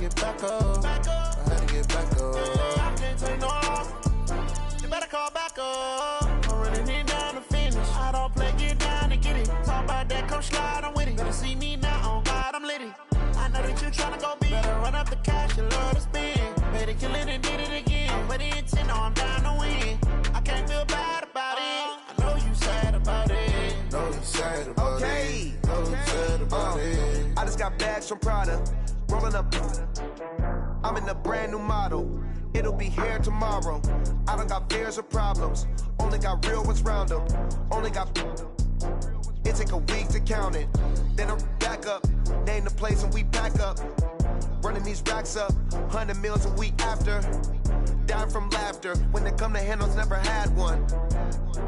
get back up. I had to get back up. I can't take no loss. You better call back up. I'm running it down to finish. I don't play, get down to get it. Talk about that, come slide, I'm with it. Better see me now, on God, I'm litty. I know that you tryna go big. Better run up the cash, you love to spend. Better kill it and did it again. I'm with the intent, no, I'm down to win. I can't feel bad about it. I know you sad about it. Know you sad about it. Know you sad about it. I just got bags from Prada. Rolling up. I'm in a brand new model. It'll be here tomorrow. I don't got fears or problems. Only got real ones round them. Only got. It take a week to count it. Then I'm back up. Name the place and we pack up. Running these racks up. 100 meals a week after. Dying from laughter. When they come to handles, never had one.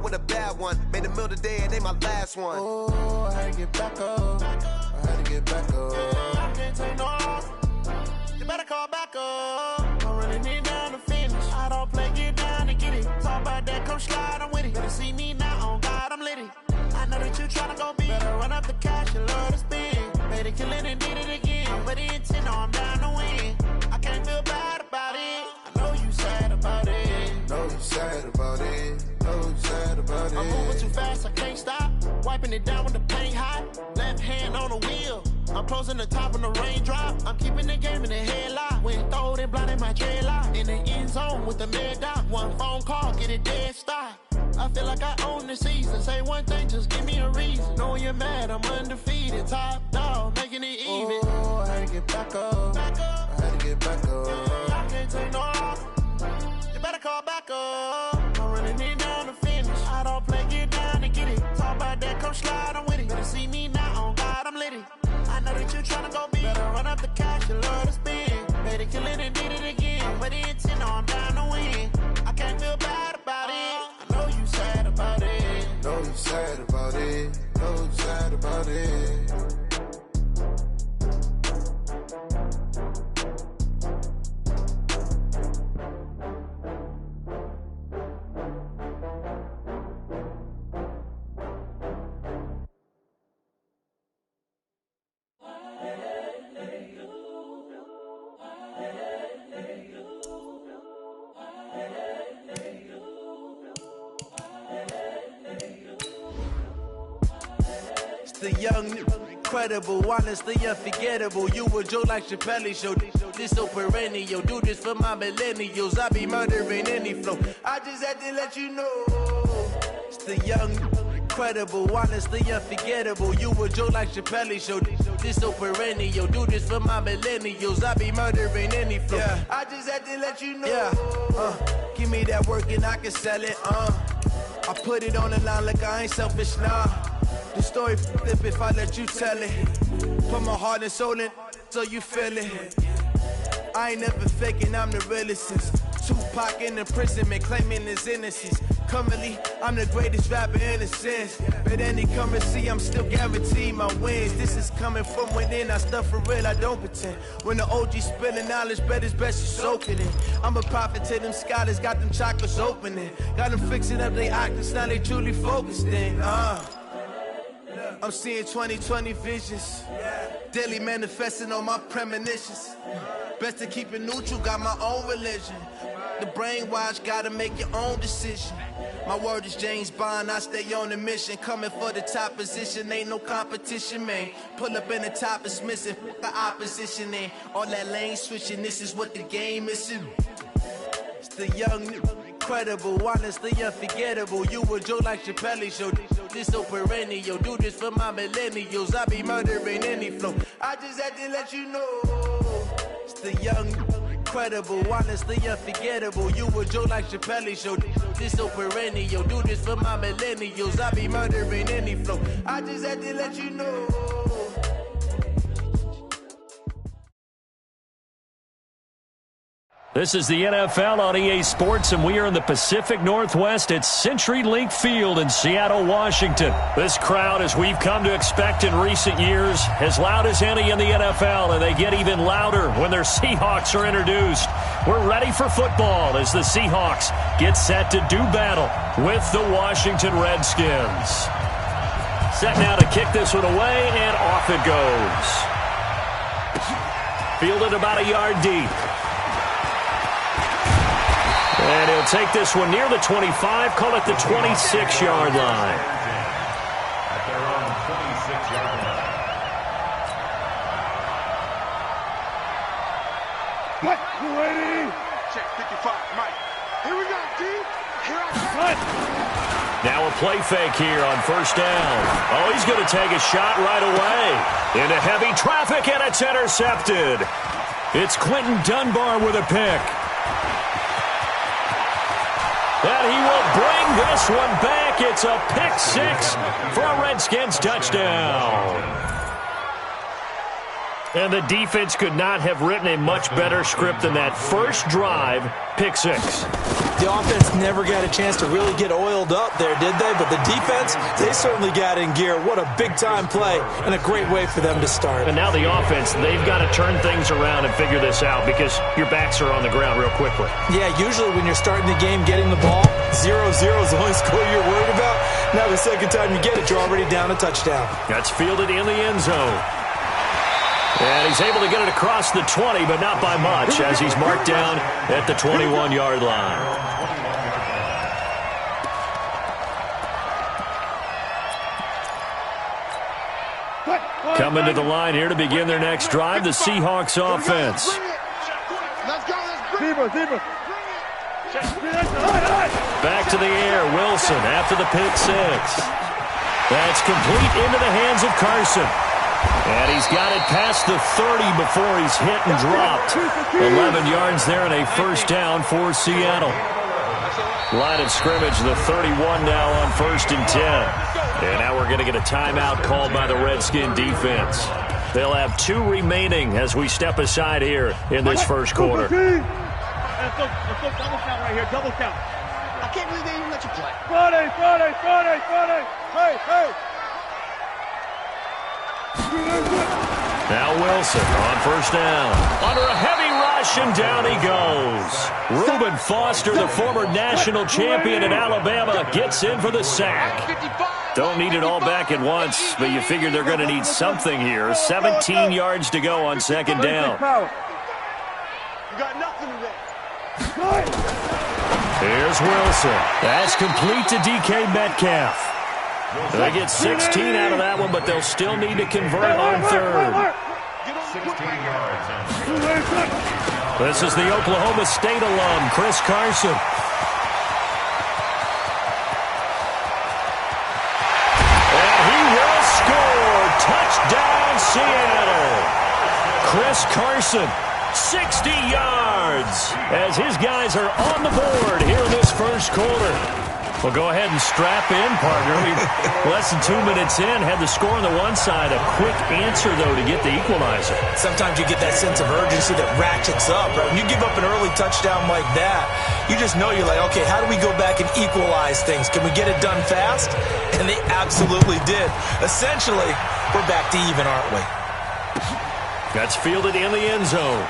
With a bad one. Made a meal today and they my last one. Oh, I had to get back up. I had to get back up. I can't take no loss. You better call back up. I'm running it down to finish. I don't play, get down to get it. Talk about that, come slide, I'm with it. Better see me now, on God, I'm litty. I know that you tryna go big. Better run up the cash, you love to spend. Made it, kill it, and did it again. I'm with the intent, no, I'm down to win. I can't feel bad about it. I know you sad about it. Know you sad about it. Know you sad about it. I'm moving too fast, I can't stop. Wiping it down when the paint hot. Left hand on the wheel. I'm closing the top when the raindrop. I'm keeping the game in the headlock. When throwed and blinded my dreadlock. In the end zone with the mad dot. One phone call, get it dead stop. I feel like I own the season. Say one thing, just give me a reason. Knowing you're mad, I'm undefeated. Top dog, making it even. Oh, I had to get back up. I had to get back up. I can't take no loss. You better call back up. I'm running it down to finish. I don't play, get down to get it. Talk about that, come slide, I'm with it. Better see me now, on God, I'm litty. I know that you tryna go big. Better run up the cash, you love to spend. Better kill it and did it again. I'm with the intent, no, I'm down to win. I can't feel bad about it. I know you sad about it. Know you sad about it. Know you sad about it. The young, incredible, honestly unforgettable. You a joke like Chappelle show. This so perennial. Do this for my millennials. I be murdering any flow. I just had to let you know. It's the young, incredible, honestly unforgettable. You a joke like Chappelle show. This so perennial. Do this for my millennials. I be murdering any flow. Yeah. I just had to let you know. Yeah. Give me that work and I can sell it. I put it on the line like I ain't selfish, nah. The story flip if I let you tell it. Put my heart and soul in so you feel it. I ain't never faking, I'm the realest since Tupac in imprisonment, claiming his innocence. Currently, I'm the greatest rapper in a sense. But any currency, I'm still guaranteed my wins. This is coming from within, I stuff for real, I don't pretend. When the OG spilling knowledge, bet it's best you soak it in. I'm a prophet to them scholars, got them chakras opening. Got them fixing up their octaves, now they truly focused in. I'm seeing 2020 visions. Daily manifesting on my premonitions. Best to keep it neutral, got my own religion. The brainwash, gotta make your own decision. My word is James Bond, I stay on a mission. Coming for the top position, ain't no competition, man. Pull up in the top is missing, the opposition ain't. All that lane switching, this is what the game is. It's the young, incredible, honestly unforgettable. You a joke like Chappelle show. This so perennial. Do this for my millennials. I be murdering any flow. I just had to let you know. It's the young, incredible, honestly unforgettable. You a joke like Chappelle show. This so perennial. Do this for my millennials. I be murdering any flow. I just had to let you know. This is the NFL on EA Sports, and we are in the Pacific Northwest at CenturyLink Field in Seattle, Washington. This crowd, as we've come to expect in recent years, as loud as any in the NFL, and they get even louder when their Seahawks are introduced. We're ready for football as the Seahawks get set to do battle with the Washington Redskins. Set now to kick this one away, and off it goes. Fielded about a yard deep. And he'll take this one near the 25, call it the 26-yard line. At their own 26-yard line. What? Ready? Check 55, Mike. Here we go, D. Here I come. Now a play fake here on first down. Oh, he's going to take a shot right away. Into heavy traffic, and it's intercepted. It's Quentin Dunbar with a pick. And he will bring this one back. It's a pick six for a Redskins touchdown. And the defense could not have written a much better script than that first drive, pick six. The offense never got a chance to really get oiled up there, did they? But the defense, they certainly got in gear. What a big-time play and a great way for them to start. And now the offense, they've got to turn things around and figure this out because your backs are on the ground real quickly. Yeah, usually when you're starting the game, getting the ball, 0-0 is the only score you're worried about. Now the second time you get it, you're already down a touchdown. That's fielded in the end zone. And he's able to get it across the 20, but not by much, as he's marked down at the 21-yard line. Coming to the line here to begin their next drive, the Seahawks offense. Let's go, let's Back to the air, Wilson after the pick six. That's complete into the hands of Carson. And he's got it past the 30 before he's hit and dropped. 11 yards there and a first down for Seattle. Line of scrimmage, the 31 now on 1st and 10. And now we're going to get a timeout called by the Redskin defense. They'll have 2 remaining as we step aside here in this first quarter. Let's go double count right here, double count. I can't believe they even let you play. Friday. Hey. Now Wilson on first down. Under a heavy rush, and down he goes. Reuben Foster, the former national champion at Alabama, gets in for the sack. Don't need it all back at once, but you figure they're going to need something here. 17 yards to go on second down. You got nothing today. Here's Wilson. That's complete to DK Metcalf. They get 16 out of that one, but they'll still need to convert on third. 16 yards. This is the Oklahoma State alum, Chris Carson. And he will score. Touchdown, Seattle. Chris Carson, 60 yards, as his guys are on the board here in this first quarter. Well, go ahead and strap in, partner. Less than 2 minutes in, had the score on the one side. A quick answer, though, to get the equalizer. Sometimes you get that sense of urgency that ratchets up, right? When you give up an early touchdown like that, you just know you're like, okay, how do we go back and equalize things? Can we get it done fast? And they absolutely did. Essentially, we're back to even, aren't we? That's fielded in the end zone.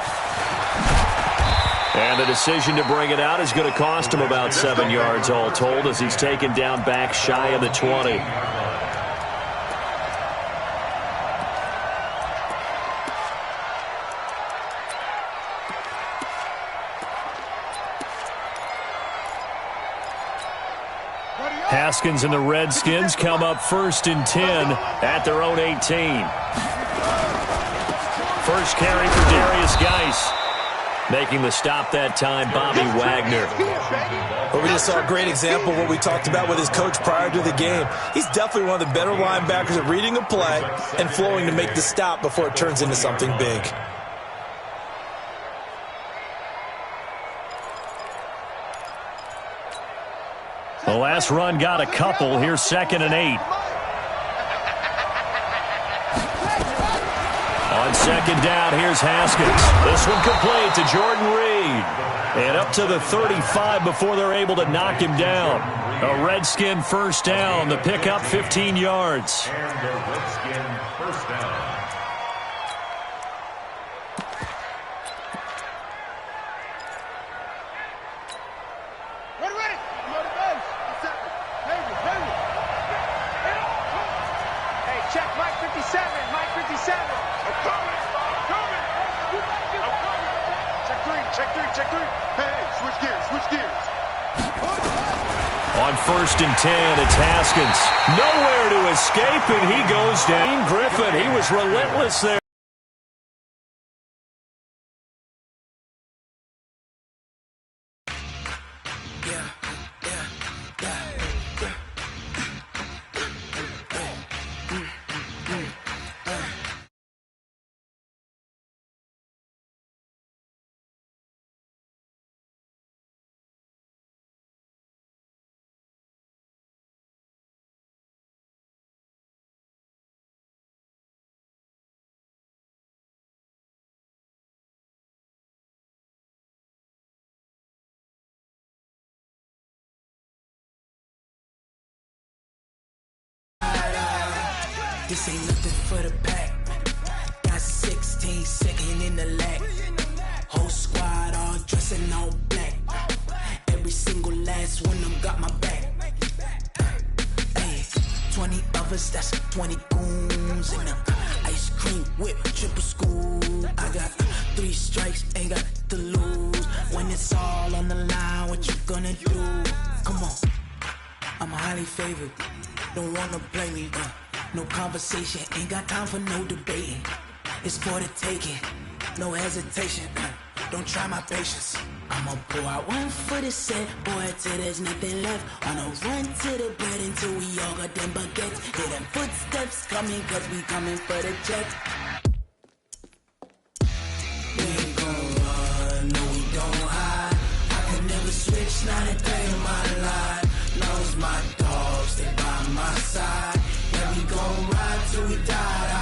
And the decision to bring it out is going to cost him about 7 yards all told, as he's taken down back shy of the 20. Haskins and the Redskins come up 1st and 10 at their own 18. First carry for Darius Geis. Making the stop that time, Bobby Wagner. Well, we just saw a great example of what we talked about with his coach prior to the game. He's definitely one of the better linebackers at reading a play and flowing to make the stop before it turns into something big. The last run got a couple. Here's 2nd and 8. On 2nd down, here's Haskins. This one complete to Jordan Reed. And up to the 35 before they're able to knock him down. A Redskin first down. The pickup 15 yards. And the Redskin first down. Ready. Hey, check Mike 57. Mike 57. I'm coming. check three. Hey, switch gears. On 1st and 10, it's Haskins. Nowhere to escape, and he goes down. Griffin, he was relentless there. This ain't nothing for the pack. Got 16 second in the lag. Whole squad all dressing all black. Every single last one of them got my back. Hey, 20 of us, that's 20 goons in the ice cream whip, triple scoop. I got 3 strikes, ain't got to lose. When it's all on the line, what you gonna do? Come on, I'm highly favored. Don't wanna play me, no conversation, ain't got time for no debating. It's for the taking, no hesitation. Don't try my patience. I'ma pour out one for the set, boy, till there's nothing left. On a run to the bread until we all got them baguettes. Hear them footsteps coming, cause we coming for the jet. We ain't gon' run, no we don't hide. I can never switch, not a day in my life. Knows my dogs, stay by my side. Yeah, we gon' ride till we die.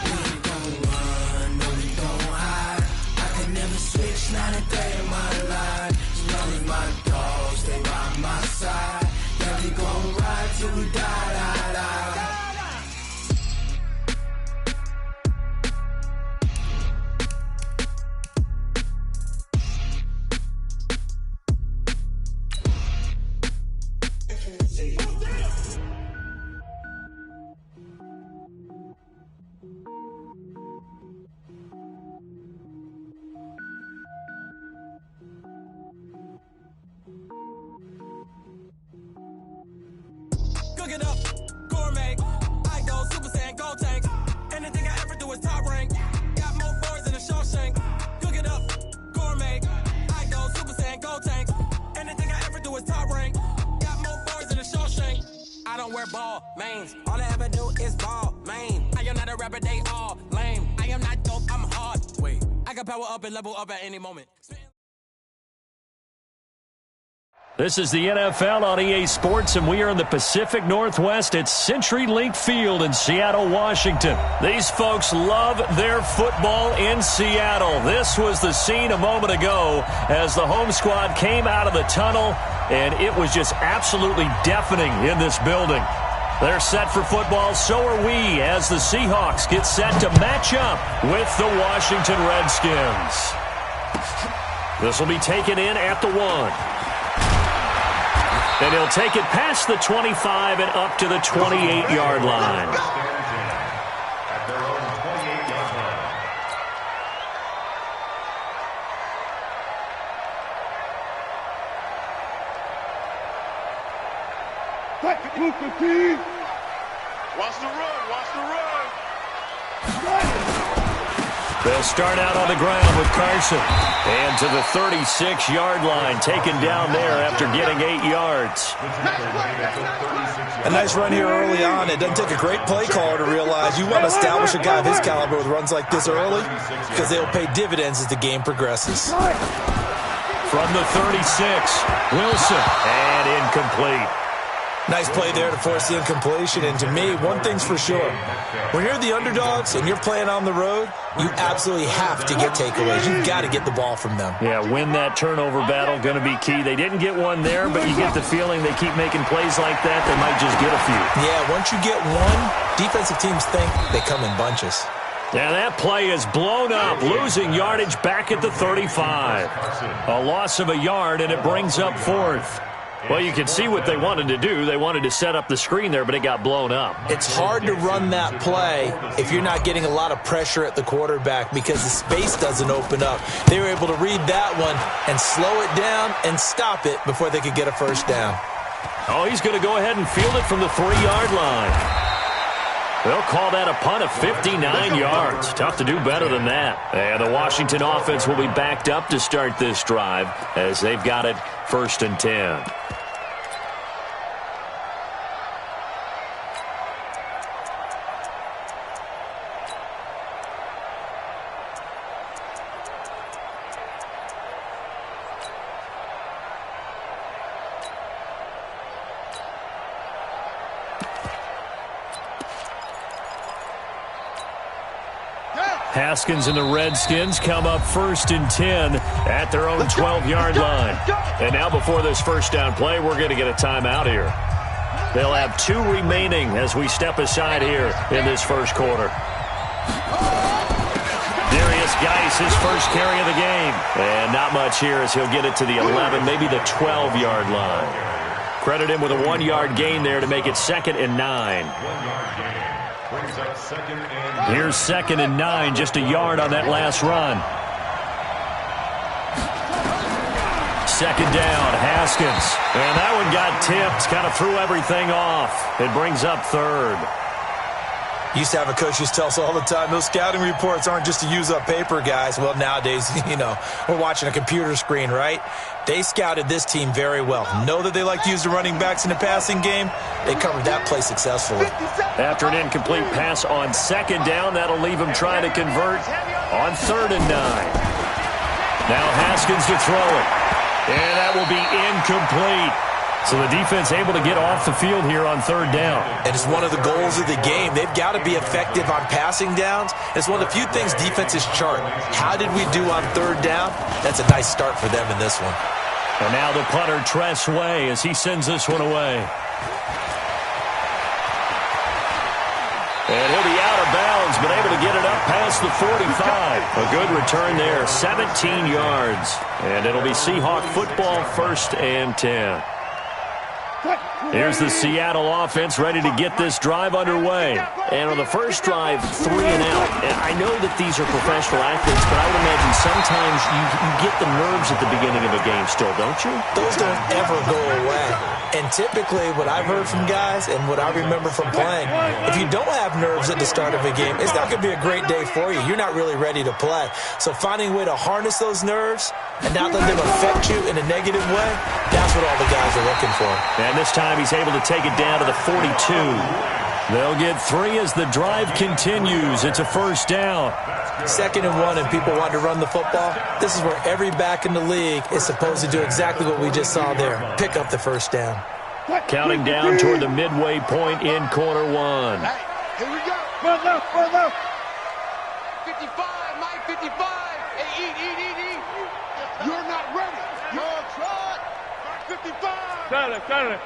We ain't gon' run, no we don't hide. I can never switch, not a day in my life. As long as my dogs stay by my side. Yeah, we gon' ride till we die. Cook it up, gourmet. I go Super Saiyan, gold tank. Anything I ever do is top rank. Got more boys than a Shawshank. Cook it up, gourmet. I go Super Saiyan, gold tank. Anything I ever do is top rank. Got more boys than a Shawshank. I don't wear ball mains. All I ever do is ball main. I am not a rapper, they all lame. I am not dope, I'm hard. Wait, I can power up and level up at any moment. This is the NFL on EA Sports, and we are in the Pacific Northwest at CenturyLink Field in Seattle, Washington. These folks love their football in Seattle. This was the scene a moment ago as the home squad came out of the tunnel, and it was just absolutely deafening in this building. They're set for football, so are we, as the Seahawks get set to match up with the Washington Redskins. This will be taken in at the 1. And he'll take it past the 25 and up to the 28-yard line. At their own 28-yard line. Watch the run. They'll start out on the ground with Carson. And to the 36-yard line, taken down there after getting 8 yards. A nice run here early on. It doesn't take a great play caller to realize you want to establish a guy of his caliber with runs like this early because they'll pay dividends as the game progresses. From the 36, Wilson, and incomplete. Nice play there to force the incompletion, and to me, one thing's for sure. When you're the underdogs and you're playing on the road, you absolutely have to get takeaways. You've got to get the ball from them. Yeah, win that turnover battle, going to be key. They didn't get one there, but you get the feeling they keep making plays like that, they might just get a few. Yeah, once you get one, defensive teams think they come in bunches. Yeah, that play is blown up, losing yardage back at the 35. A loss of a yard, and it brings up 4th. Well, you can see what they wanted to do. They wanted to set up the screen there, but it got blown up. It's hard to run that play if you're not getting a lot of pressure at the quarterback because the space doesn't open up. They were able to read that one and slow it down and stop it before they could get a first down. Oh, he's going to go ahead and field it from the 3-yard line. They'll call that a punt of 59 yards. Tough to do better than that. And the Washington offense will be backed up to start this drive as they've got it 1st and 10. Haskins and the Redskins come up 1st and 10 at their own 12-yard line. And now before this first down play, we're going to get a timeout here. They'll have 2 remaining as we step aside here in this first quarter. Darius Geis, his first carry of the game. And not much here as he'll get it to the 11, maybe the 12-yard line. Credit him with a 1-yard gain there to make it 2nd and 9. Here's 2nd and 9, just a yard on that last run. 2nd down, Haskins. And that one got tipped, kind of threw everything off. It brings up 3rd. Used to have a coach used to tell us all the time, those scouting reports aren't just to use up paper, guys. Well, nowadays, we're watching a computer screen, right? They scouted this team very well. Know that they like to use the running backs in the passing game. They covered that play successfully. After an incomplete pass on 2nd down, that'll leave him trying to convert on 3rd and 9. Now Haskins to throw it. And that will be incomplete. So the defense able to get off the field here on 3rd down. And it's one of the goals of the game. They've got to be effective on passing downs. It's one of the few things defenses chart. How did we do on 3rd down? That's a nice start for them in this one. And now the punter, Tress Way, as he sends this one away. And he'll be out of bounds, but able to get it up past the 45. A good return there, 17 yards. And it'll be Seahawk football 1st and 10. Here's the Seattle offense ready to get this drive underway. And on the first drive, 3 and out. And I know that these are professional athletes, but I would imagine sometimes you get the nerves at the beginning of a game still, don't you? Those don't ever go away. And typically what I've heard from guys and what I remember from playing, if you don't have nerves at the start of a game, it's not going to be a great day for you. You're not really ready to play. So finding a way to harness those nerves and not let them affect you in a negative way, that's what all the guys are looking for. And this time he's able to take it down to the 42. They'll get 3 as the drive continues. It's a 1st down. 2nd and 1 and people want to run the football. This is where every back in the league is supposed to do exactly what we just saw there. Pick up the 1st down. Counting down toward the midway point in quarter 1. Hey, here we go. Run left. 55, Mike, 55. Hey, eat. You're not ready. You're trot. 55. Got it.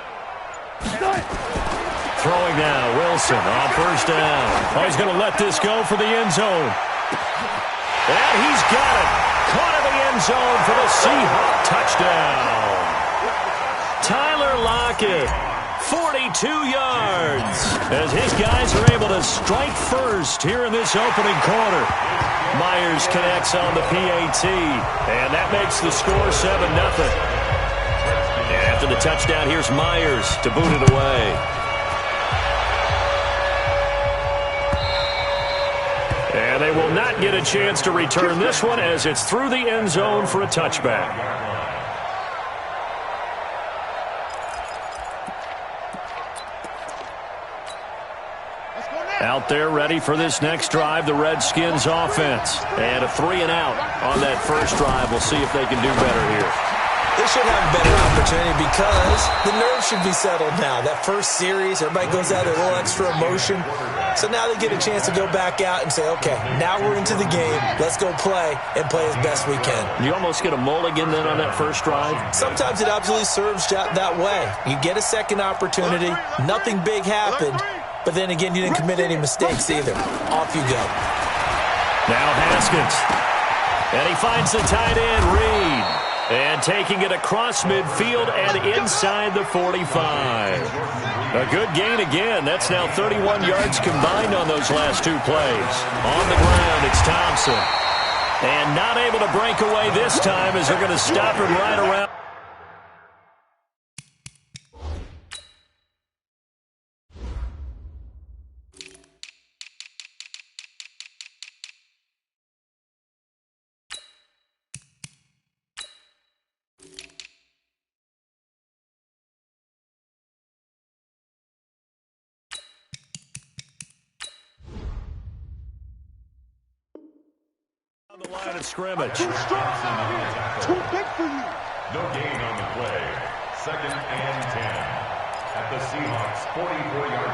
Throwing now, Wilson on 1st down. Oh, he's going to let this go for the end zone. And he's got it. Caught in the end zone for the Seahawk touchdown. Tyler Lockett, 42 yards, as his guys are able to strike first here in this opening quarter. Myers connects on the PAT, and that makes the score 7-0. And after the touchdown, here's Myers to boot it away. And they will not get a chance to return this one as it's through the end zone for a touchback. Out there ready for this next drive, the Redskins offense. And a 3 and out on that first drive. We'll see if they can do better here. They should have a better opportunity because the nerves should be settled now. That first series, everybody goes out with a little extra emotion. So now they get a chance to go back out and say, okay, now we're into the game. Let's go play and play as best we can. You almost get a mulligan then on that first drive? Sometimes it absolutely serves that way. You get a second opportunity. Nothing big happened. But then again, you didn't commit any mistakes either. Off you go. Now Haskins. And he finds the tight end, Reed. And taking it across midfield and inside the 45. A good gain again. That's now 31 yards combined on those last two plays. On the ground, it's Thompson. And not able to break away this time as they're going to stop him right around. The line of scrimmage. Too strong out here. Too big for you. No gain on the play. 2nd and 10 at the Seahawks 44-yard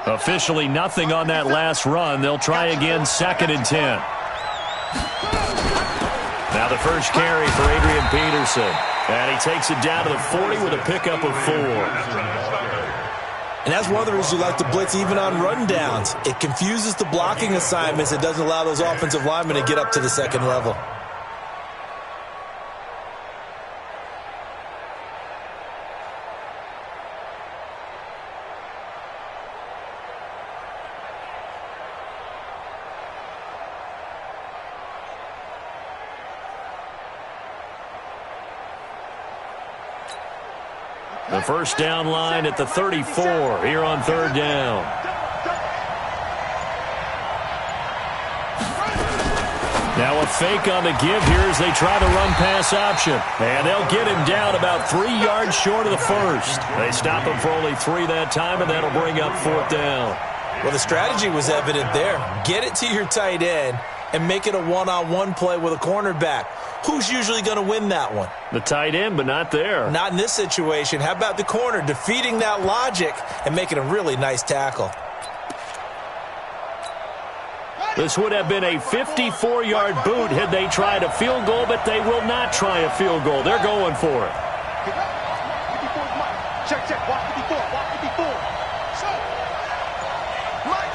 line. Officially nothing on that last run. They'll try again 2nd and 10. Now the first carry for Adrian Peterson. And he takes it down to the 40 with a pickup of 4. And that's one of the reasons you like to blitz even on rundowns. It confuses the blocking assignments. It doesn't allow those offensive linemen to get up to the second level. The first down line at the 34 here on 3rd down. Now a fake on the give here as they try the run-pass option. And they'll get him down about 3 yards short of the first. They stop him for only 3 that time, and that'll bring up 4th down. Well, the strategy was evident there. Get it to your tight end and make it a one-on-one play with a cornerback. Who's usually going to win that one? The tight end, but not there. Not in this situation. How about the corner defeating that logic and making a really nice tackle? This would have been a 54-yard boot had they tried a field goal, but they will not try a field goal. They're going for it. Check, check. Watch 54. Watch 54. Mike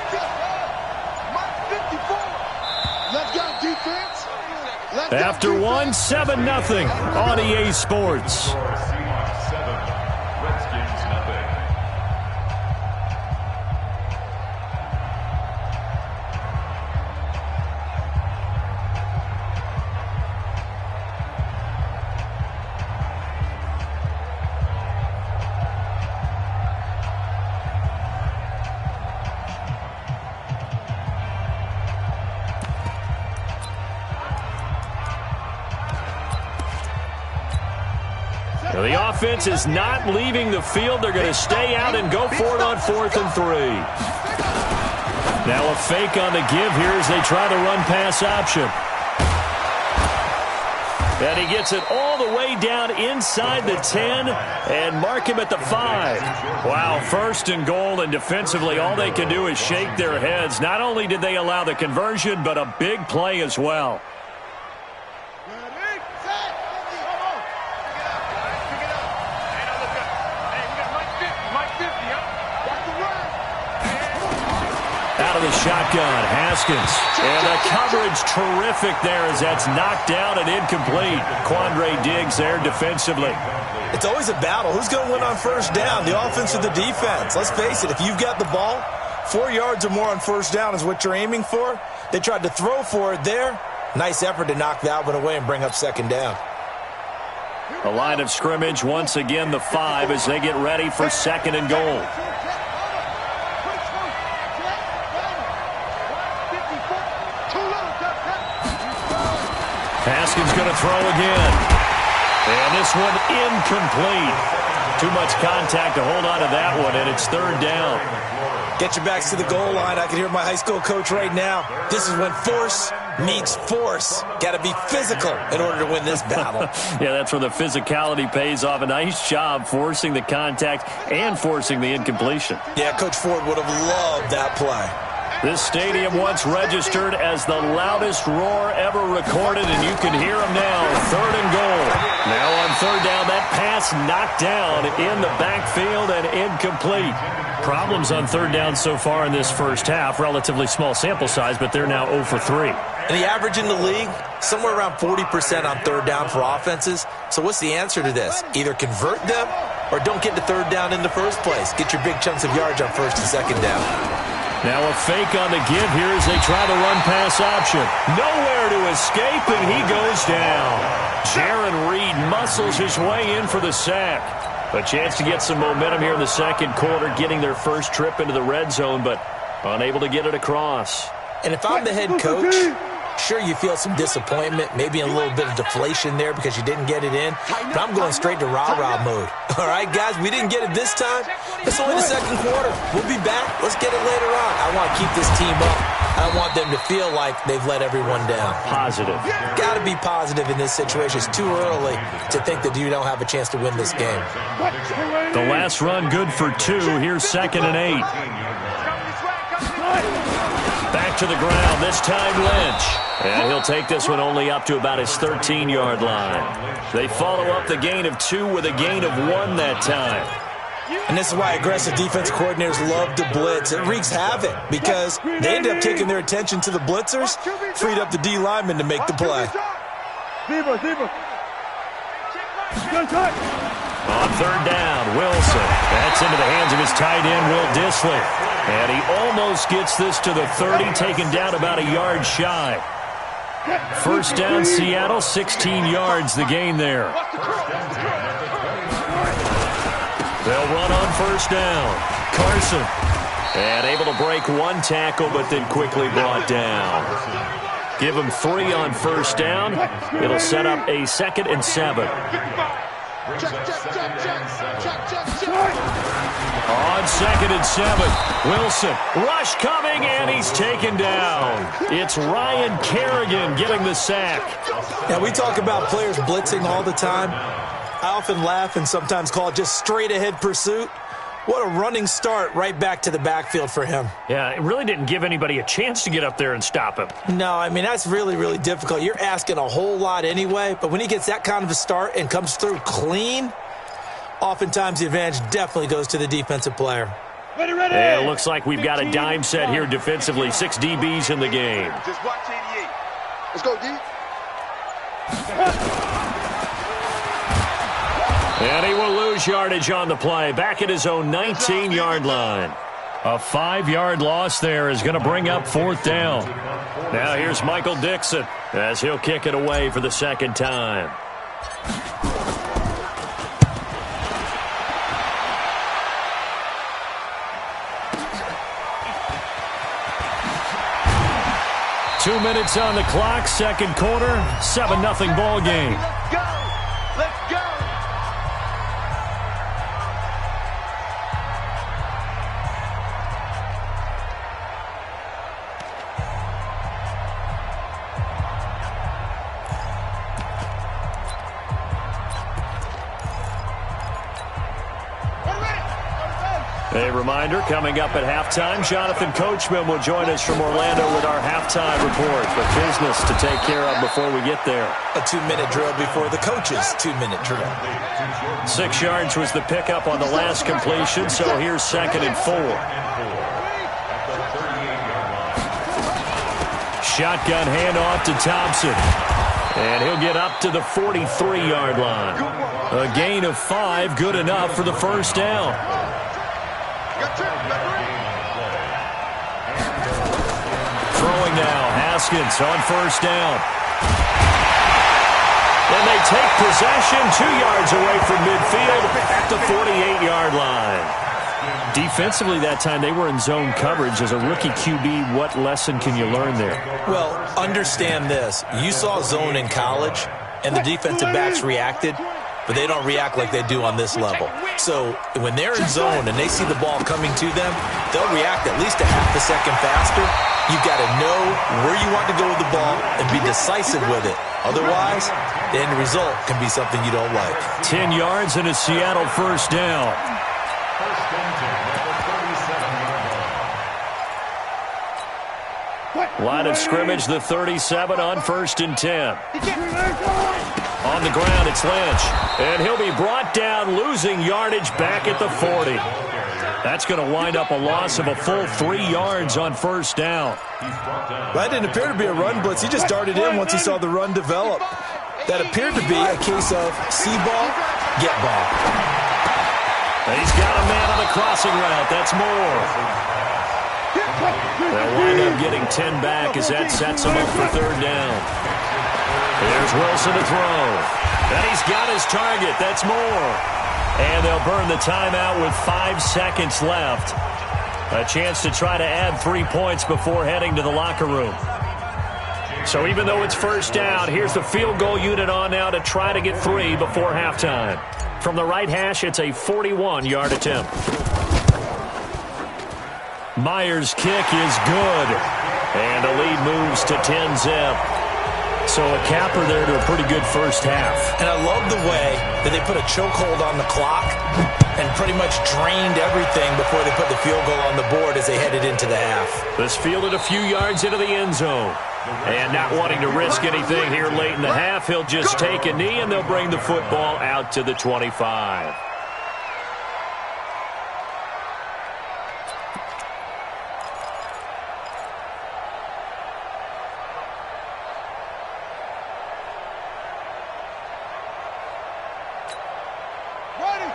54. Let's go, defense. After 1, 7-0 on EA Sports. Seahawks 7, Redskins nothing. The offense is not leaving the field. They're going to stay out and go for it on 4th and 3. Now a fake on the give here as they try the run-pass option. And he gets it all the way down inside the 10 and mark him at the 5. Wow, 1st and goal, and defensively all they can do is shake their heads. Not only did they allow the conversion, but a big play as well. Out of the shotgun, Haskins. And the coverage terrific there as that's knocked down and incomplete. Quandre Diggs there defensively. It's always a battle. Who's going to win on 1st down, the offense or the defense? Let's face it, if you've got the ball, 4 yards or more on 1st down is what you're aiming for. They tried to throw for it there. Nice effort to knock that one away and bring up 2nd down. The line of scrimmage once again the 5 as they get ready for 2nd and goal. Haskins going to throw again. And this one incomplete. Too much contact to hold on to that one, and it's 3rd down. Get your backs to the goal line. I can hear my high school coach right now. This is when force meets force. Got to be physical in order to win this battle. Yeah, that's where the physicality pays off. A nice job forcing the contact and forcing the incompletion. Yeah, Coach Ford would have loved that play. This stadium once registered as the loudest roar ever recorded, and you can hear them now. 3rd and goal. Now on 3rd down, that pass knocked down in the backfield and incomplete. Problems on 3rd down so far in this first half. Relatively small sample size, but they're now 0 for 3. And the average in the league, somewhere around 40% on 3rd down for offenses. So what's the answer to this? Either convert them or don't get to 3rd down in the first place. Get your big chunks of yards on 1st and 2nd down. Now a fake on the give here as they try the run-pass option. Nowhere to escape, and he goes down. Jaron Reed muscles his way in for the sack. A chance to get some momentum here in the 2nd quarter, getting their first trip into the red zone, but unable to get it across. And if I'm the head coach, sure, you feel some disappointment, maybe a little bit of deflation there because you didn't get it in, but I'm going straight to rah-rah mode. All right, guys, we didn't get it this time. It's only the 2nd quarter. We'll be back. Let's get it later on. I want to keep this team up. I want them to feel like they've let everyone down. Positive. Got to be positive in this situation. It's too early to think that you don't have a chance to win this game. The last run good for 2. Here's 2nd and 8. Back to the ground, this time Lynch. And he'll take this one only up to about his 13-yard line. They follow up the gain of 2 with a gain of 1 that time. And this is why aggressive defense coordinators love to blitz. It wreaks havoc because they end up taking their attention to the blitzers, freed up the D lineman to make the play. On 3rd down, Wilson. That's into the hands of his tight end, Will Dissly. And he almost gets this to the 30, taken down about a yard shy. 1st down, Seattle, 16 yards the gain there. They'll run on 1st down. Carson. And able to break 1 tackle, but then quickly brought down. Give him 3 on 1st down. It'll set up a 2nd and 7. On 2nd and 7, Wilson. Rush coming, and he's taken down. It's Ryan Kerrigan getting the sack. Now, we talk about players blitzing all the time. I often laugh and sometimes call it just straight-ahead pursuit. What a running start right back to the backfield for him. Yeah, it really didn't give anybody a chance to get up there and stop him. No, I mean, that's really, really difficult. You're asking a whole lot anyway, but when he gets that kind of a start and comes through clean, oftentimes the advantage definitely goes to the defensive player. Ready. Yeah, it looks like we've got a dime set here defensively. 6 DBs in the game. Just watch 88. Let's go, D. And he will lose yardage on the play. Back at his own 19-yard line. A 5-yard loss there is going to bring up 4th down. Now here's Michael Dixon as he'll kick it away for the 2nd time. Two minutes on the clock, 2nd quarter, 7-0 ball game. Let's go. Let's go. A reminder, coming up at halftime, Jonathan Coachman will join us from Orlando with our halftime report. But business to take care of before we get there. A 2-minute drill before the coach's 2-minute drill. 6 yards was the pickup on the last completion, so here's 2nd and 4. Shotgun handoff to Thompson. And he'll get up to the 43-yard line. A gain of 5, good enough for the 1st down. Throwing now, Haskins on 1st down. And they take possession 2 yards away from midfield at the 48-yard line. Defensively that time, they were in zone coverage. As a rookie QB, what lesson can you learn there? Well, understand this. You saw zone in college, and the defensive backs reacted, but they don't react like they do on this level. So when they're in zone and they see the ball coming to them, they'll react at least a half a second faster. You've got to know where you want to go with the ball and be decisive with it. Otherwise, the end result can be something you don't like. 10 yards and a Seattle 1st down. Line of scrimmage, the 37 on 1st and 10. On the ground, it's Lynch. And he'll be brought down, losing yardage back at the 40. That's going to wind up a loss of a full 3 yards on 1st down. That didn't appear to be a run blitz. He just darted in once he saw the run develop. That appeared to be a case of see ball, get ball. He's got a man on the crossing route. That's Moore. They'll wind up getting 10 back as that sets him up for 3rd down. There's Wilson to throw. And he's got his target. That's Moore. And they'll burn the timeout with 5 seconds left. A chance to try to add 3 points before heading to the locker room. So even though it's 1st down, here's the field goal unit on now to try to get 3 before halftime. From the right hash, it's a 41-yard attempt. Myers' kick is good. And the lead moves to 10-zip. So a capper there to a pretty good first half. And I love the way that they put a chokehold on the clock and pretty much drained everything before they put the field goal on the board as they headed into the half. This fielded a few yards into the end zone. And not wanting to risk anything here late in the half, he'll just take a knee and they'll bring the football out to the 25.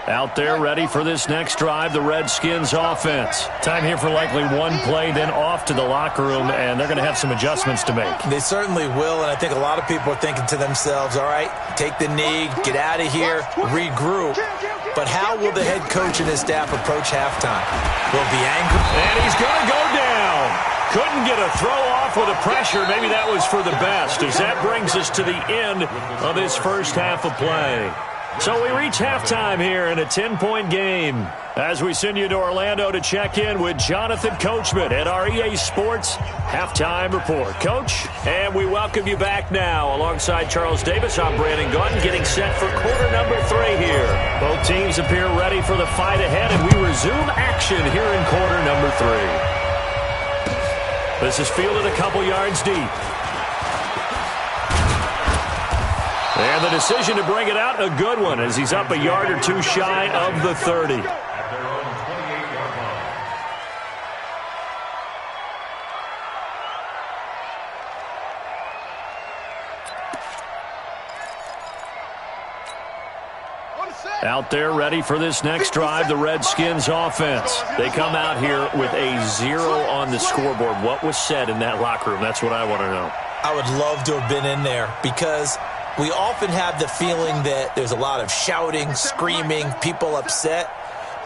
Out there ready for this next drive, the Redskins offense. Time here for likely one play, then off to the locker room, and they're going to have some adjustments to make. They certainly will, and I think a lot of people are thinking to themselves, all right, take the knee, get out of here, regroup. But how will the head coach and his staff approach halftime? Will be angry? And he's going to go down. Couldn't get a throw off with the pressure. Maybe that was for the best, as that brings us to the end of this first half of play. So we reach halftime here in a 10-point game as we send you to Orlando to check in with Jonathan Coachman at our EA Sports Halftime Report. Coach, and we welcome you back now. Alongside Charles Davis, I'm Brandon Gunn, getting set for quarter number 3 here. Both teams appear ready for the fight ahead, and we resume action here in quarter number 3. This is fielded a couple yards deep. And the decision to bring it out, a good one, as he's up a yard or 2 shy of the 30. Out there ready for this next drive, the Redskins offense. They come out here with a 0 on the scoreboard. What was said in that locker room? That's what I want to know. I would love to have been in there because we often have the feeling that there's a lot of shouting, screaming, people upset.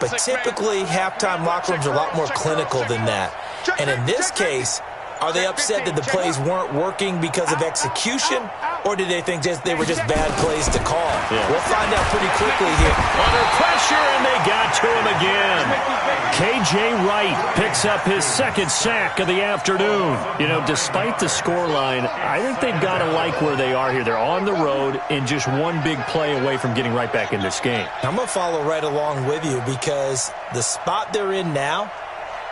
But typically, halftime locker rooms are a lot more clinical than that. And in this case, are they upset that the plays weren't working because of execution? Or did they think they were just bad plays to call? Yeah. We'll find out pretty quickly here. Under pressure, and they got to him again. K.J. Wright picks up his 2nd sack of the afternoon. You know, despite the scoreline, I think they've got to like where they are here. They're on the road and just one big play away from getting right back in this game. I'm going to follow right along with you because the spot they're in now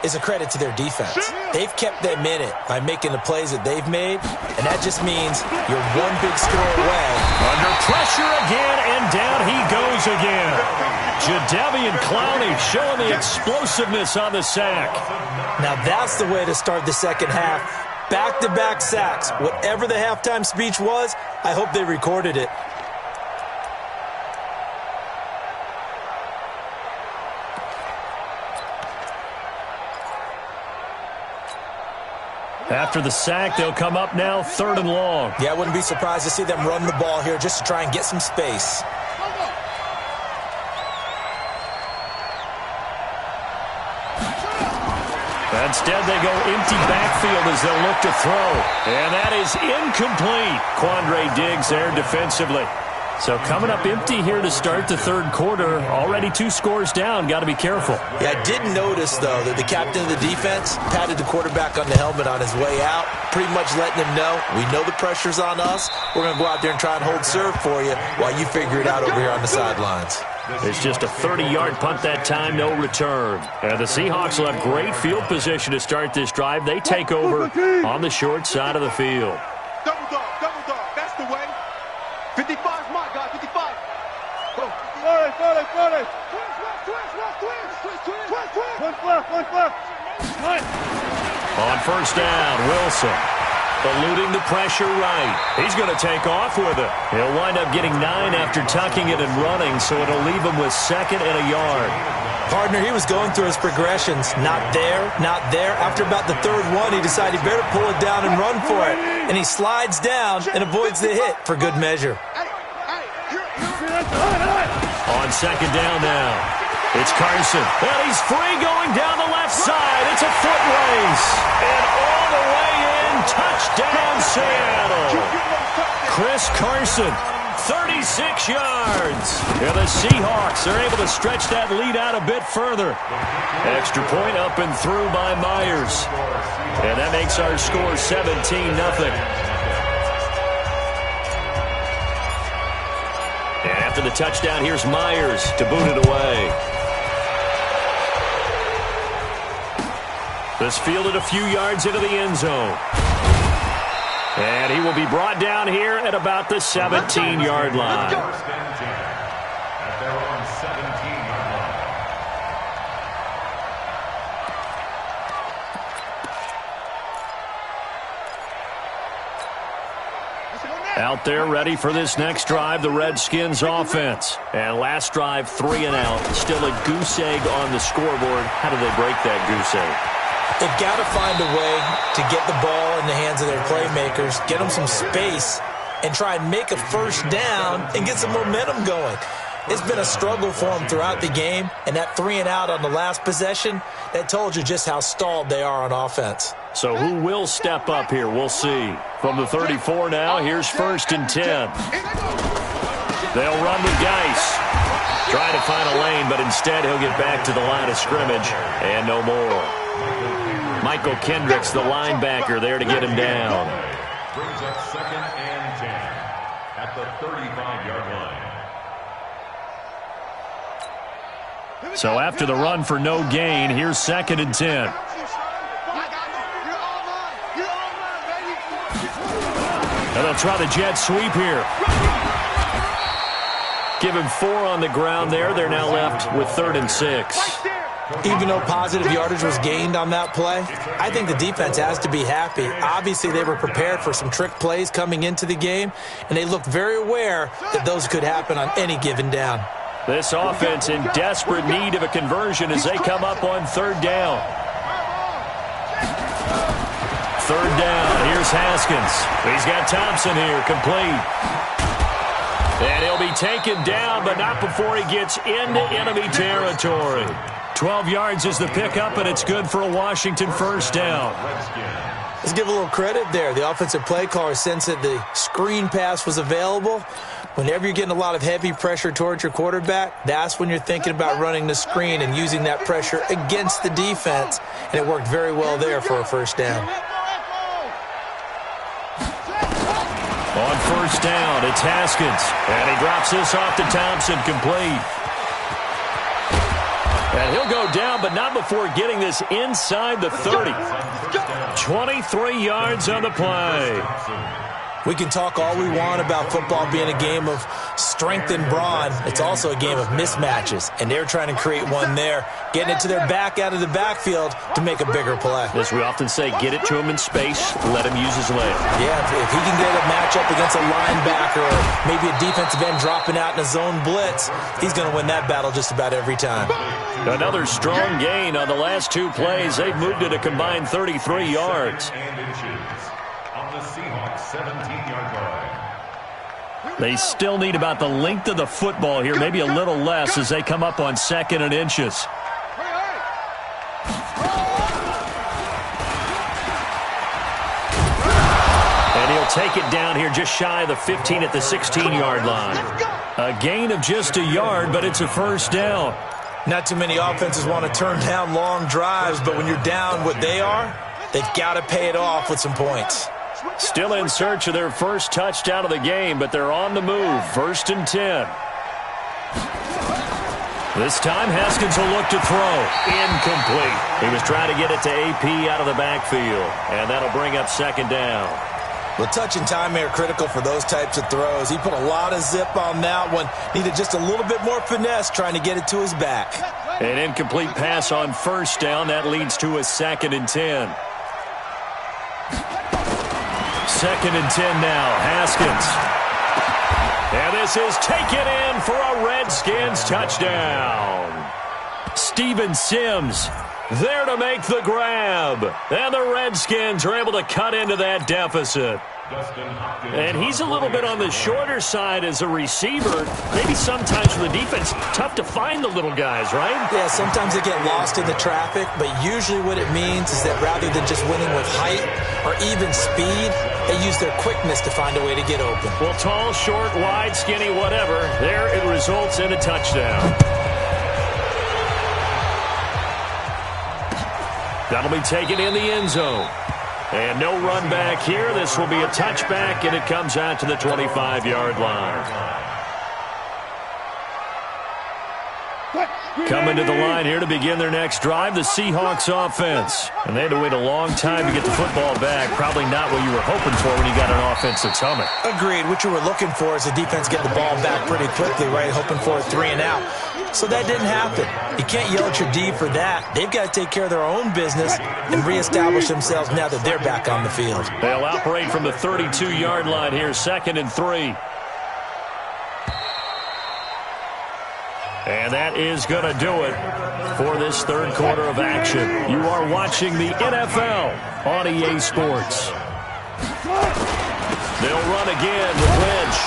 is a credit to their defense. They've kept them in it by making the plays that they've made, and that just means you're one big score away. Under pressure again, and down he goes again. Jadeveon Clowney showing the explosiveness on the sack. Now that's the way to start the second half. Back-to-back sacks. Whatever the halftime speech was, I hope they recorded it. After the sack, they'll come up now 3rd and long. Yeah, I wouldn't be surprised to see them run the ball here just to try and get some space. Instead, they go empty backfield as they'll look to throw. And that is incomplete. Quandre Diggs there defensively. So coming up empty here to start the 3rd quarter. Already 2 scores down. Got to be careful. Yeah, I did notice, though, that the captain of the defense patted the quarterback on the helmet on his way out, pretty much letting him know, we know the pressure's on us. We're going to go out there and try and hold serve for you while you figure it out over here on the sidelines. It's just a 30-yard punt that time, no return. And the Seahawks will have great field position to start this drive. They take over on the short side of the field. Double dog, that's the way. 55 is my guy, 55. Go. 40. Twist. On first down, Wilson. Eluding the pressure right. He's going to take off with it. He'll wind up getting 9 after tucking it and running, so it'll leave him with 2nd and a yard. Partner, he was going through his progressions. Not there. After about the 3rd one, he decided he better pull it down and run for it. And he slides down and avoids the hit for good measure. On 2nd down now. It's Carson. And he's free going down the left side. It's a foot race. And all the way in, touchdown Seattle. Chris Carson, 36 yards. And the Seahawks are able to stretch that lead out a bit further. Extra point up and through by Myers. And that makes our score 17-0. And after the touchdown, here's Myers to boot it away. This fielded a few yards into the end zone. And he will be brought down here at about the 17-yard line. At their own 17-yard line. Out there ready for this next drive, the Redskins offense. And last drive, 3 and out. Still a goose egg on the scoreboard. How do they break that goose egg? They've got to find a way to get the ball in the hands of their playmakers, get them some space, and try and make a first down and get some momentum going. It's been a struggle for them throughout the game, and that 3 and out on the last possession, that told you just how stalled they are on offense. So who will step up here? We'll see. From the 34 now, here's 1st and 10. They'll run with Geis. Try to find a lane, but instead he'll get back to the line of scrimmage, and no more. Michael Kendricks, the linebacker, there to get him down. Brings up 2nd and 10 at the 35-yard line. So after the run for no gain, here's 2nd and 10. And they'll try the jet sweep here. Give him 4 on the ground there. They're now left with 3rd and 6. Even though positive yardage was gained on that play, I think the defense has to be happy. Obviously, they were prepared for some trick plays coming into the game, and they looked very aware that those could happen on any given down. This offense in desperate need of a conversion as they come up on 3rd down. 3rd down, here's Haskins. He's got Thompson here, complete. And he'll be taken down, but not before he gets into enemy territory. 12 yards is the pickup, and it's good for a Washington first down. Let's give a little credit there. The offensive play caller sensed that the screen pass was available. Whenever you're getting a lot of heavy pressure towards your quarterback, that's when you're thinking about running the screen and using that pressure against the defense. And it worked very well there for a first down. On first down, it's Haskins. And he drops this off to Thompson, complete. And he'll go down, but not before getting this inside the 30. 23 yards on the play. We can talk all we want about football being a game of strength and brawn. It's also a game of mismatches, and they're trying to create one there, getting it to their back out of the backfield to make a bigger play. As we often say, get it to him in space, let him use his leg. Yeah, if he can get a matchup against a linebacker or maybe a defensive end dropping out in a zone blitz, he's going to win that battle just about every time. Another strong gain on the last 2 plays. They've moved it a combined 33 yards. On the Seahawks 17-yard line. They still need about the length of the football here, maybe a little less as they come up on 2nd and inches. And he'll take it down here just shy of the 15 at the 16-yard line. A gain of just a yard, but it's a first down. Not too many offenses want to turn down long drives, but when you're down what they are, they've got to pay it off with some points. Still in search of their first touchdown of the game, but they're on the move. 1st and 10. This time, Haskins will look to throw. Incomplete. He was trying to get it to AP out of the backfield, and that'll bring up second down. Well, touch and time are critical for those types of throws. He put a lot of zip on that one. Needed just a little bit more finesse trying to get it to his back. An incomplete pass on first down. That leads to a 2nd and 10. 2nd and 10 now. Haskins. And this is taken in for a Redskins touchdown. Steven Sims there to make the grab. And the Redskins are able to cut into that deficit. And he's a little bit on the shorter side as a receiver. Maybe sometimes for the defense, tough to find the little guys, right? Yeah, sometimes they get lost in the traffic, but usually what it means is that rather than just winning with height or even speed, they use their quickness to find a way to get open. Well, tall, short, wide, skinny, whatever, there it results in a touchdown. That'll be taken in the end zone. And no run back here. This will be a touchback, and it comes out to the 25-yard line. Coming to the line here to begin their next drive, the Seahawks offense. And they had to wait a long time to get the football back. Probably not what you were hoping for when you got an offense that's humming. Agreed. What you were looking for is the defense getting the ball back pretty quickly, right? Hoping for a 3 and out. So that didn't happen. You can't yell at your D for that. They've got to take care of their own business and reestablish themselves now that they're back on the field. They'll operate from the 32-yard line here, 2nd and 3. And that is going to do it for this third quarter of action. You are watching the NFL on EA Sports. They'll run again with Lynch.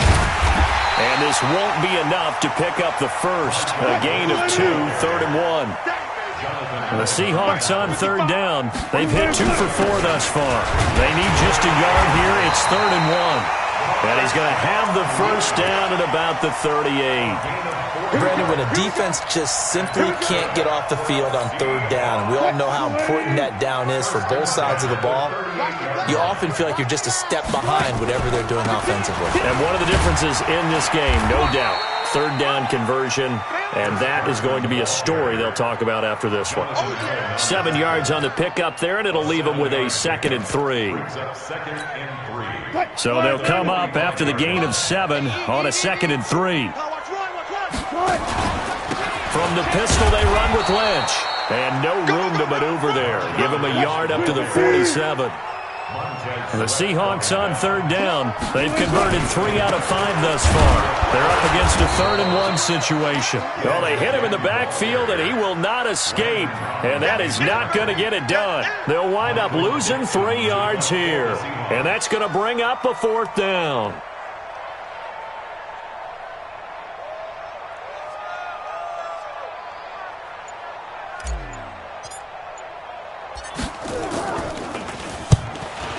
And this won't be enough to pick up the first. A gain of 2, 3rd and 1. The Seahawks on 3rd down. They've hit 2 for 4 thus far. They need just a yard here. It's 3rd and 1. And he's going to have the first down at about the 38. Brandon, when a defense just simply can't get off the field on 3rd down, and we all know how important that down is for both sides of the ball, you often feel like you're just a step behind whatever they're doing offensively. And one of the differences in this game, no doubt, 3rd down conversion, and that is going to be a story they'll talk about after this one. 7 yards on the pickup there, and it'll leave them with a 2nd and 3. So they'll come up after the gain of 7 on a 2nd and 3. From the pistol, they run with Lynch. And no room to maneuver there. Give him a yard up to the 47. The Seahawks on 3rd down. They've converted 3 out of 5 thus far. They're up against a 3rd and 1 situation. Well, they hit him in the backfield, and he will not escape. And that is not going to get it done. They'll wind up losing 3 yards here. And that's going to bring up a 4th down.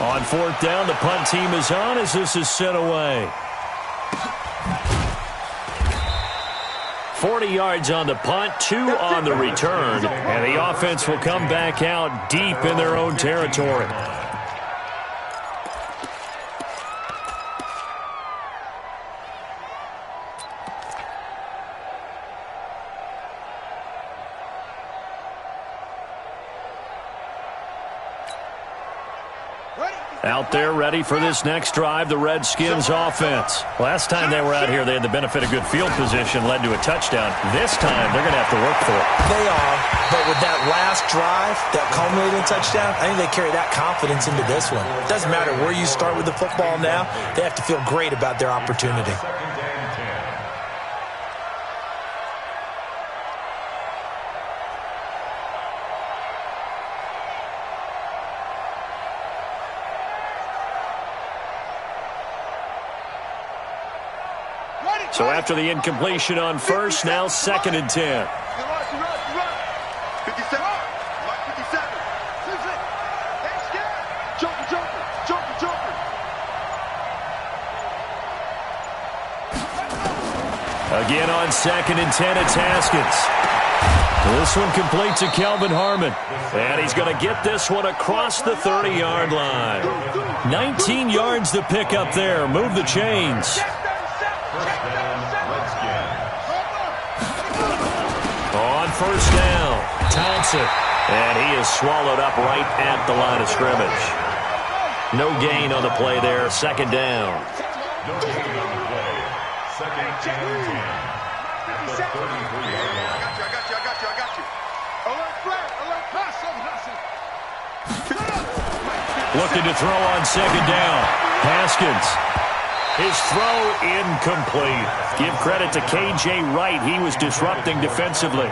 On 4th down, the punt team is on as this is sent away. 40 yards on the punt, 2 on the return, and the offense will come back out deep in their own territory. Out there ready for this next drive, the Redskins offense. Last time they were out here, they had the benefit of good field position, led to a touchdown. This time, they're going to have to work for it. They are, but with that last drive, that culminating touchdown, I think they carry that confidence into this one. It doesn't matter where you start with the football now, they have to feel great about their opportunity. So after the incompletion on first, now 2nd and 10. Again on 2nd and 10, it's Haskins. This one complete to Kelvin Harmon. And he's going to get this one across the 30-yard line. 19 yards to pick up there. Move the chains. first down. Thompson. And he is swallowed up right at the line of scrimmage. No gain on the play there. Second down. No gain on the play. Second and 10 at the 33-yard line. I got you. Alert flat, alert pass, Looking to throw on second down. Haskins. His throw incomplete. Give credit to K.J. Wright. He was disrupting defensively.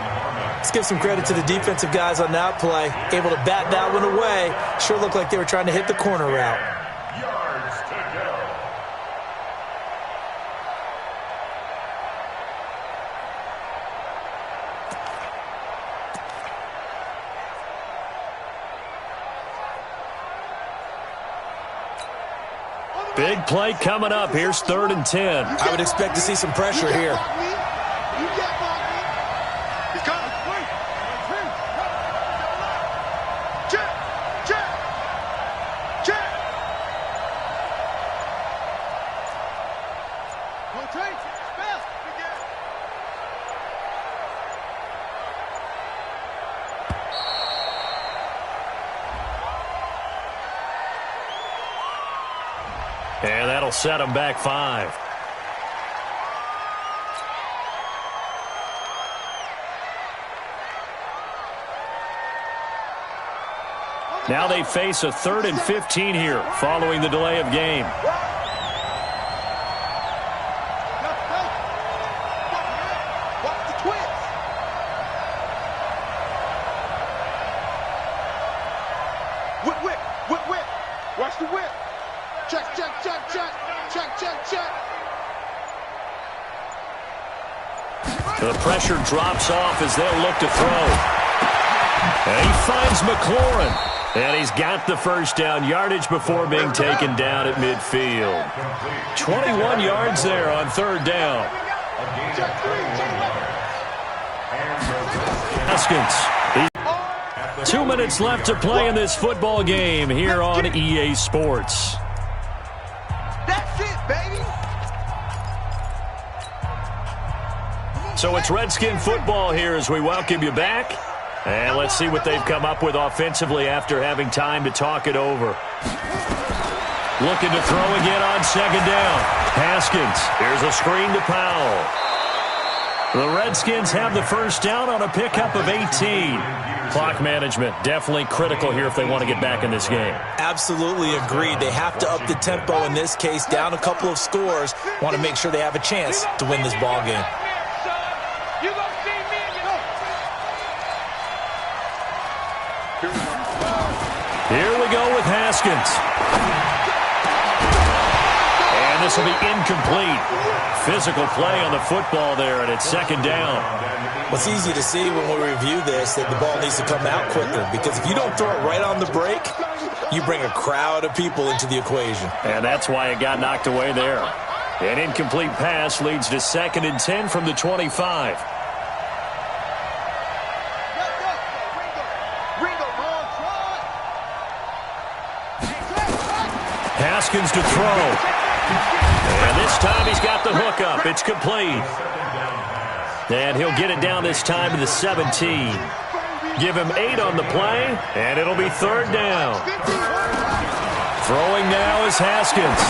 Let's give some credit to the defensive guys on that play. Able to bat that one away. Sure looked like they were trying to hit the corner route. Yards to go. Big play coming up. Here's 3rd and 10. I would expect to see some pressure here. And that'll set him back 5. Now they face a 3rd and 15 here following the delay of game. Whip. Watch the whip. Check. The pressure drops off as they'll look to throw. And he finds McLaurin. And he's got the first down yardage before being taken down at midfield. 21 yards there on 3rd down. Haskins. 2 minutes left to play in this football game here on EA Sports. That's it, baby. So it's Redskin football here as we welcome you back. And let's see what they've come up with offensively after having time to talk it over. Looking to throw again on second down. Haskins. Here's a screen to Powell. The Redskins have the first down on a pickup of 18. Clock management definitely critical here if they want to get back in this game. Absolutely agreed. They have to up the tempo in this case, down a couple of scores. Want to make sure they have a chance to win this ball game. Here we go with Haskins. And this will be incomplete. Physical play on the football there, and it's second down. What's easy to see when we review this, that the ball needs to come out quicker, because if you don't throw it right on the break, you bring a crowd of people into the equation. And that's why it got knocked away there. An incomplete pass leads to 2nd and 10 from the 25. Haskins to throw. And this time he's got the hook up. It's complete. And he'll get it down this time to the 17. Give him 8 on the play, and it'll be 3rd down. Throwing now is Haskins.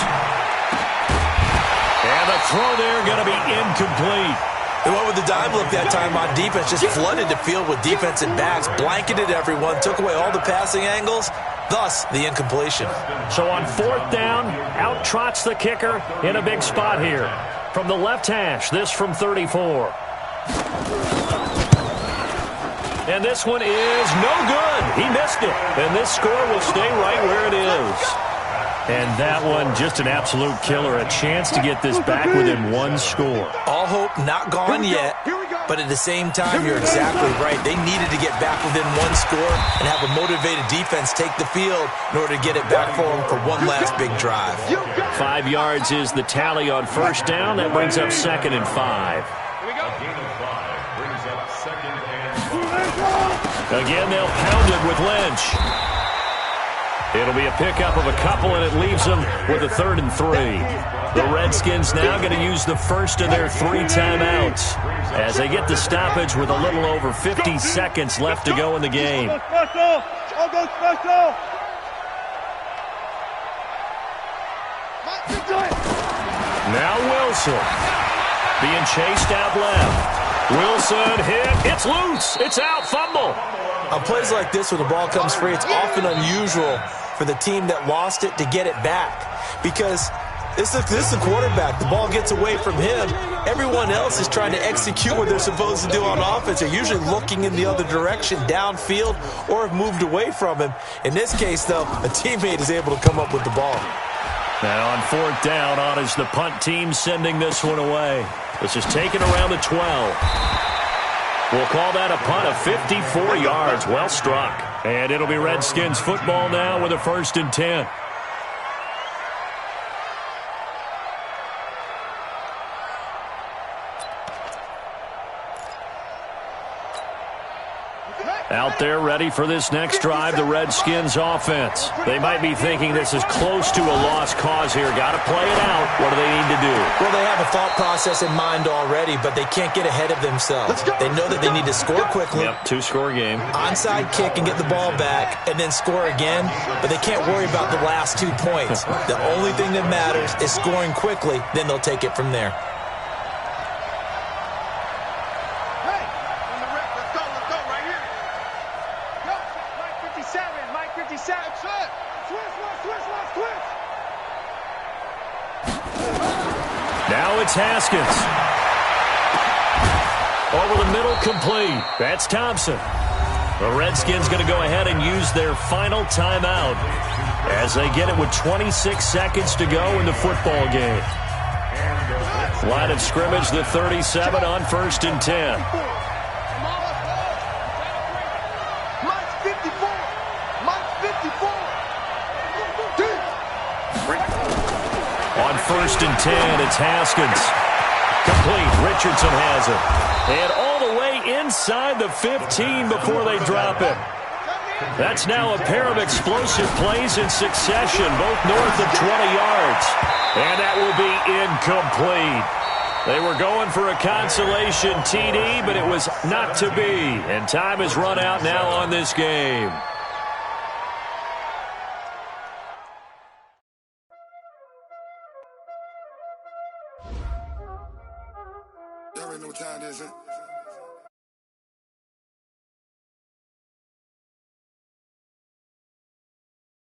And the throw there going to be incomplete. They went with the dive look that time on defense, just flooded the field with defensive backs, blanketed everyone, took away all the passing angles, thus the incompletion. So on 4th down, out trots the kicker in a big spot here. From the left hash, this from 34. And this one is no good. He missed it. And this score will stay right where it is. And that one, just an absolute killer. A chance to get this back within 1 score. All hope not gone yet, but at the same time, you're exactly right. They needed to get back within 1 score and have a motivated defense take the field in order to get it back for them for one last big drive. 5 yards is the tally on 1st down. That brings up 2nd and 5. Again, they'll pound it with Lynch. It'll be a pickup of a couple, and it leaves them with a 3rd and 3. The Redskins now going to use the first of their 3 timeouts as they get the stoppage with a little over 50 seconds left to go in the game. Now Wilson being chased out left. Wilson hit. It's loose. It's out. Fumble. On plays like this where the ball comes free, it's often unusual for the team that lost it to get it back because this is the quarterback. The ball gets away from him. Everyone else is trying to execute what they're supposed to do on offense. They're usually looking in the other direction, downfield, or have moved away from him. In this case, though, a teammate is able to come up with the ball. Now on 4th down, on is the punt team sending this one away. This is taken around the 12. We'll call that a punt of 54 yards. Well struck. And it'll be Redskins football now with a 1st and 10. Out there ready for this next drive, the Redskins offense. They might be thinking this is close to a lost cause here. Got to play it out. What do they need to do? Well, they have a thought process in mind already, but they can't get ahead of themselves. They know that they need to score quickly. Yep, 2-score game. Onside kick and get the ball back and then score again, but they can't worry about the last 2 points. The only thing that matters is scoring quickly, then they'll take it from there. Now it's Haskins. Over the middle, complete. That's Thompson. The Redskins going to go ahead and use their final timeout as they get it with 26 seconds to go in the football game. Line of scrimmage, the 37 on 1st and 10. On 1st and 10, it's Haskins. Complete. Richardson has it. And all the way inside the 15 before they drop it. That's now a pair of explosive plays in succession, both north of 20 yards. And that will be incomplete. They were going for a consolation TD, but it was not to be. And time has run out now on this game. Y'all already know what time it is, huh?